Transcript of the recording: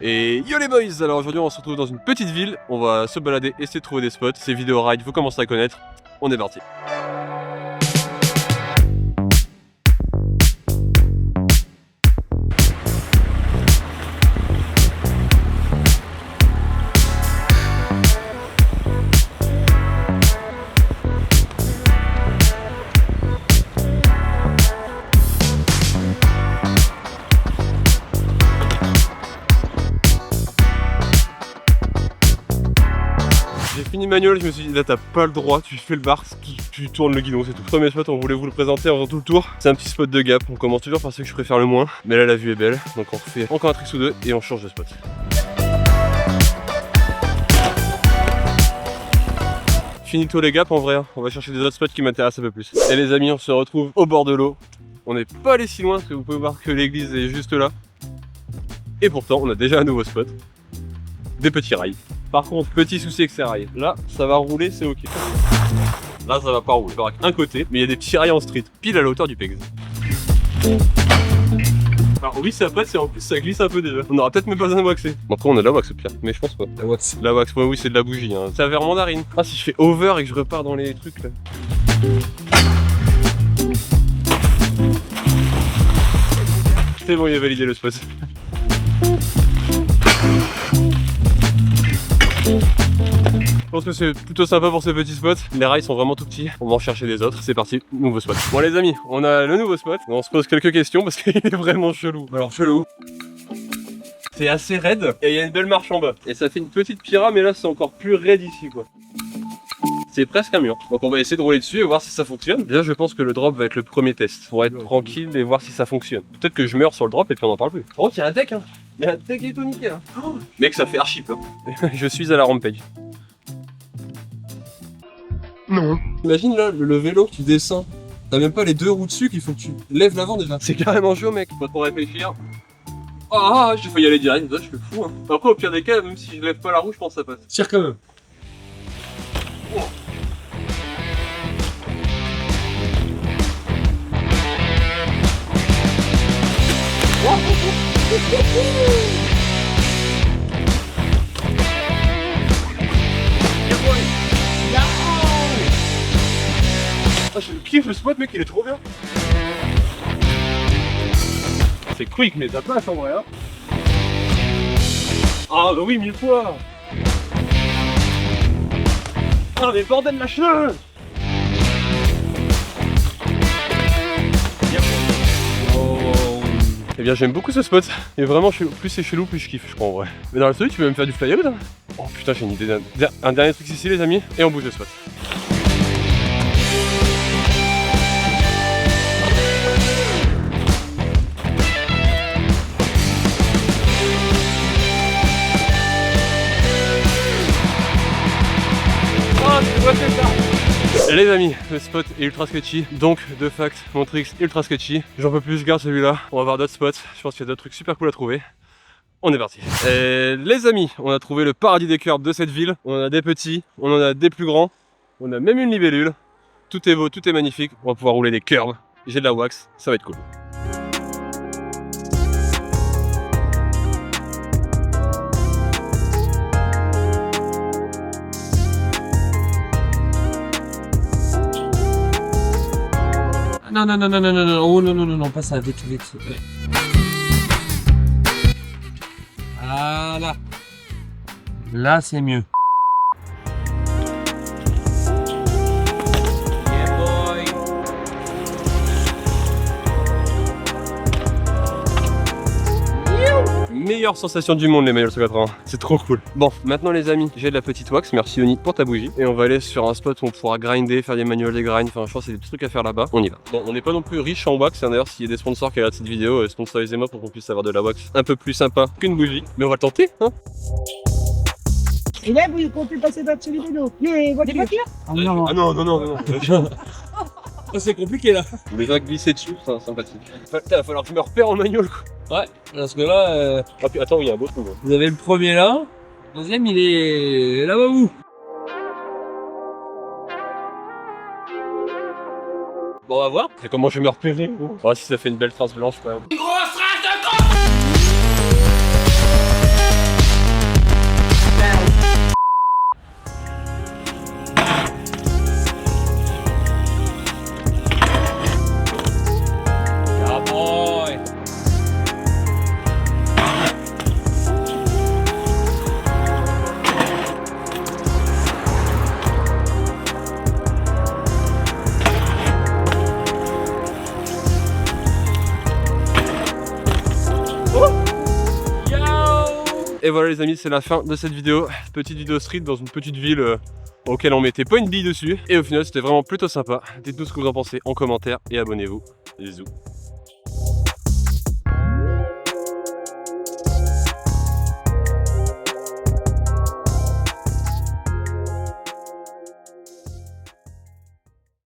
Et yo les boys, alors aujourd'hui on se retrouve dans une petite ville, on va se balader, essayer de trouver des spots, c'est vidéo ride, vous commencez à connaître, on est parti. J'ai fini manuel, je me suis dit là t'as pas le droit, tu fais le bar, tu tournes le guidon, c'est tout. Premier spot, on voulait vous le présenter en faisant tout le tour. C'est un petit spot de gap, on commence toujours par ceux que je préfère le moins. Mais là la vue est belle, donc on refait encore un trick ou deux et on change de spot. Finito les gaps en vrai, hein. On va chercher des autres spots qui m'intéressent un peu plus. Et les amis, on se retrouve au bord de l'eau. On n'est pas allé si loin parce que vous pouvez voir que l'église est juste là. Et pourtant, on a déjà un nouveau spot. Des petits rails. Par contre, petit souci avec ces rails. Là, ça va rouler, c'est ok. Là, ça va pas rouler. Il y aura qu'un côté, mais il y a des petits rails en street, pile à la hauteur du Pegs. Alors oui, ça passe et en plus ça glisse un peu déjà. On aura peut-être même pas besoin de waxer. Bon, après, on a de la wax au pire, mais je pense pas. La wax. La wax, ouais, oui, c'est de la bougie. Hein. C'est un verre mandarine. Ah, si je fais over et que je repars dans les trucs là. C'est bon, il a validé le spot. Je pense que c'est plutôt sympa pour ces petits spots. Les rails sont vraiment tout petits. On va en chercher des autres. C'est parti, nouveau spot. Bon les amis, on a le nouveau spot. On se pose quelques questions parce qu'il est vraiment chelou. Alors chelou. C'est assez raide et il y a une belle marche en bas. Et ça fait une petite pyramide, mais là c'est encore plus raide ici quoi. C'est presque un mur. Donc on va essayer de rouler dessus et voir si ça fonctionne. Déjà je pense que le drop va être le premier test. Pour être tranquille et voir si ça fonctionne. Peut-être que je meurs sur le drop et puis on en parle plus. Oh, il y a un deck hein. Il y a un deck et tout nickel hein. Oh, mec, ça fait archi peur. Je suis à la rampage. Non. Imagine là le vélo que tu descends. T'as même pas les deux roues dessus qu'il faut que tu lèves l'avant déjà. C'est carrément chaud mec. Pas trop réfléchir. Ah, j'ai failli aller direct, là je fais fou hein. Après au pire des cas, même si je lève pas la roue, je pense que ça passe. Tire quand même. Oh. Ah, je kiffe le spot mec, il est trop bien. C'est quick mais ça passe en vrai hein. Ah bah oui, 1000 fois. Ah mais bordel lâche-le. Eh bien j'aime beaucoup ce spot, il est vraiment chelou. Plus c'est chelou, plus je kiffe je crois en vrai. Mais dans la story tu peux même faire du fly-out hein. Oh putain j'ai une idée un dernier truc ici les amis, et on bouge le spot. Et les amis, le spot est ultra sketchy, donc de fact, mon trick est ultra sketchy. J'en peux plus, je garde celui-là. On va voir d'autres spots, je pense qu'il y a d'autres trucs super cool à trouver. On est parti. Et les amis, on a trouvé le paradis des curbs de cette ville. On en a des petits, on en a des plus grands. On a même une libellule. Tout est beau, tout est magnifique. On va pouvoir rouler des curbs. J'ai de la wax, ça va être cool. Non, non, non, non, non, non, non, oh non, non, non, non, pas ça, vite, vite. Voilà. Là, c'est mieux. Yeah, boy. Meilleure sensation du monde les maillots 180, c'est trop cool. Bon, maintenant les amis, j'ai de la petite wax, merci Oni pour ta bougie. Et on va aller sur un spot où on pourra grinder, faire des manuels de grind, enfin je pense que c'est des trucs à faire là-bas, on y va. Bon, on n'est pas non plus riche en wax, hein, d'ailleurs s'il y a des sponsors qui regardent cette vidéo, sponsorisez-moi pour qu'on puisse avoir de la wax un peu plus sympa qu'une bougie. Mais on va le tenter, hein. Et là, vous comptez passer par celui de l'eau. Les voitures. Ah non, Ah non, non, non, non. oh, c'est compliqué là. Les vagues glisser dessus, c'est sympathique. Putain, il va falloir que je me repère en manuel quoi. Ouais, parce que là, Ah puis attends, il y a un beau trou. Hein. vous avez le premier là, le deuxième il est là-bas où. Bon, on va voir. Et comment je vais me repérer. Oh, si ça fait une belle trace blanche quand même. Une grosse trace de con. Et voilà les amis, c'est la fin de cette vidéo. Petite vidéo street dans une petite ville auquel on mettait pas une bille dessus. Et au final, c'était vraiment plutôt sympa. Dites-nous ce que vous en pensez en commentaire et abonnez-vous. Bisous.